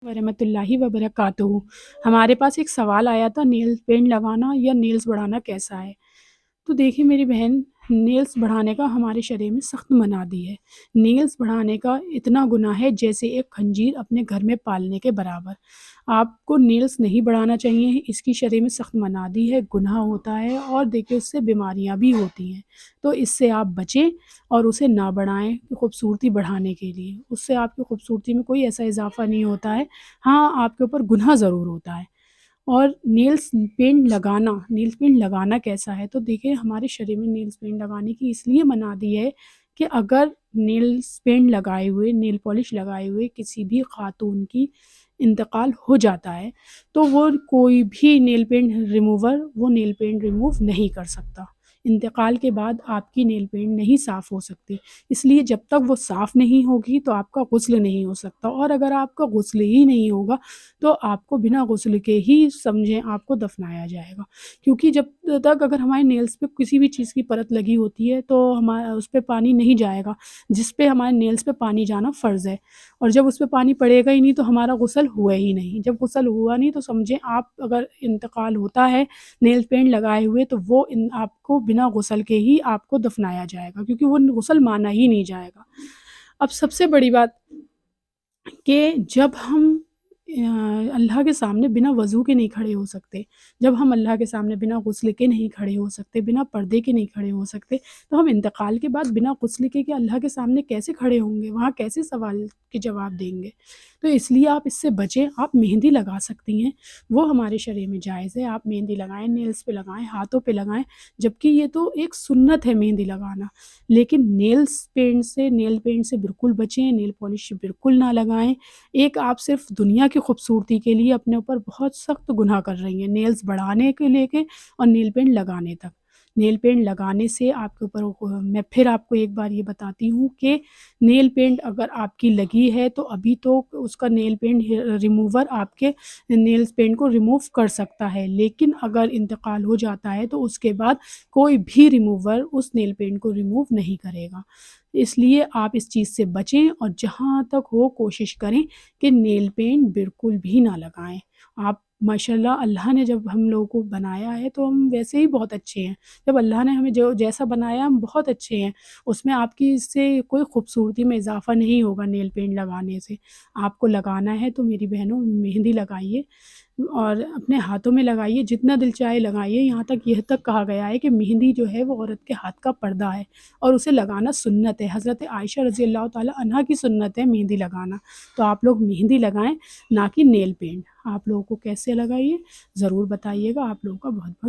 ورحمۃ اللہ وبرکاتہ۔ ہمارے پاس ایک سوال آیا تھا، نیل پینٹ لگانا یا نیلز بڑھانا کیسا ہے؟ تو دیکھیے میری بہن، نیلز بڑھانے کا ہمارے شرع میں سخت منادی ہے۔ نیلز بڑھانے کا اتنا گناہ ہے جیسے ایک خنزیر اپنے گھر میں پالنے کے برابر۔ آپ کو نیلز نہیں بڑھانا چاہیے، اس کی شرع میں سخت منادی ہے، گناہ ہوتا ہے، اور دیکھیے اس سے بیماریاں بھی ہوتی ہیں۔ تو اس سے آپ بچیں اور اسے نہ بڑھائیں خوبصورتی بڑھانے کے لیے۔ اس سے آپ کی خوبصورتی میں کوئی ایسا اضافہ نہیں ہوتا ہے، ہاں آپ کے اوپر گناہ ضرور ہوتا ہے۔ اور نیلز پینٹ لگانا کیسا ہے؟ تو دیکھیں ہمارے شرع میں نیلز پینٹ لگانے کی اس لیے منادی ہے کہ اگر نیلز پینٹ لگائے ہوئے، نیل پالش لگائے ہوئے کسی بھی خاتون کی انتقال ہو جاتا ہے تو وہ کوئی بھی نیل پینٹ ریموور وہ نیل پینٹ ریموو نہیں کر سکتا۔ انتقال کے بعد آپ کی نیل پینٹ نہیں صاف ہو سکتی، اس لیے جب تک وہ صاف نہیں ہوگی تو آپ کا غسل نہیں ہو سکتا، اور اگر آپ کا غسل ہی نہیں ہوگا تو آپ کو بنا غسل کے ہی سمجھیں آپ کو دفنایا جائے گا، کیونکہ جب تک اگر ہمارے نیلز پہ کسی بھی چیز کی پرت لگی ہوتی ہے تو ہمارا اس پہ پانی نہیں جائے گا، جس پہ ہمارے نیلز پہ پانی جانا فرض ہے، اور جب اس پہ پانی پڑے گا ہی نہیں تو ہمارا غسل ہوا ہی نہیں۔ جب غسل ہوا نہیں تو سمجھیں آپ اگر انتقال ہوتا ہے نیل پینٹ لگائے ہوئے تو وہ آپ کو بنا غسل کے ہی آپ کو دفنایا جائے گا، کیونکہ وہ غسل مانا ہی نہیں جائے گا۔ اب سب سے بڑی بات کہ جب ہم اللہ کے سامنے بنا وضو کے نہیں کھڑے ہو سکتے، جب ہم اللہ کے سامنے بنا غسل کے نہیں کھڑے ہو سکتے، بنا پردے کے نہیں کھڑے ہو سکتے، تو ہم انتقال کے بعد بنا غسل کے اللہ کے سامنے کیسے کھڑے ہوں گے؟ وہاں کیسے سوال کے جواب دیں گے؟ تو اس لیے آپ اس سے بچیں۔ آپ مہندی لگا سکتی ہیں، وہ ہمارے شرع میں جائز ہے، آپ مہندی لگائیں، نیلز پہ لگائیں، ہاتھوں پہ لگائیں، جبکہ یہ تو ایک سنت ہے مہندی لگانا، لیکن نیل پینٹ سے بالکل بچیں، نیل پالش بالکل نہ لگائیں۔ ایک آپ صرف دنیا کی خوبصورتی کے لیے اپنے اوپر بہت سخت گناہ کر رہی ہیں، نیلز بڑھانے کے لے کے اور نیل پینٹ لگانے تک۔ نیل پینٹ لگانے سے آپ کے اوپر، میں پھر آپ کو ایک بار یہ بتاتی ہوں کہ نیل پینٹ اگر آپ کی لگی ہے تو ابھی تو اس کا نیل پینٹ ریموور آپ کے نیل پینٹ کو ریموو کر سکتا ہے، لیکن اگر انتقال ہو جاتا ہے تو اس کے بعد کوئی بھی ریموور اس نیل پینٹ کو ریموو نہیں کرے گا۔ اس لیے آپ اس چیز سے بچیں، اور جہاں تک ہو کوشش کریں کہ نیل پینٹ بالکل بھی نہ لگائیں۔ آپ ماشاءاللہ، اللہ نے جب ہم لوگوں کو بنایا ہے تو ہم ویسے ہی بہت اچھے ہیں، جب اللہ نے ہمیں جیسا بنایا ہم بہت اچھے ہیں، اس میں آپ کی اس سے کوئی خوبصورتی میں اضافہ نہیں ہوگا نیل پینٹ لگانے سے۔ آپ کو لگانا ہے تو میری بہنوں مہندی لگائیے اور اپنے ہاتھوں میں لگائیے، جتنا دل چاہے لگائیے، یہاں تک یہ تک کہا گیا ہے کہ مہندی جو ہے وہ عورت کے ہاتھ کا پردہ ہے اور اسے لگانا سنت ہے، حضرت عائشہ رضی اللہ تعالی عنہا کی سنت ہے مہندی لگانا۔ تو آپ لوگ مہندی لگائیں، نہ کہ نیل پینٹ۔ آپ لوگوں کو کیسے لگائیے ضرور بتائیے گا۔ آپ لوگوں کا بہت بہت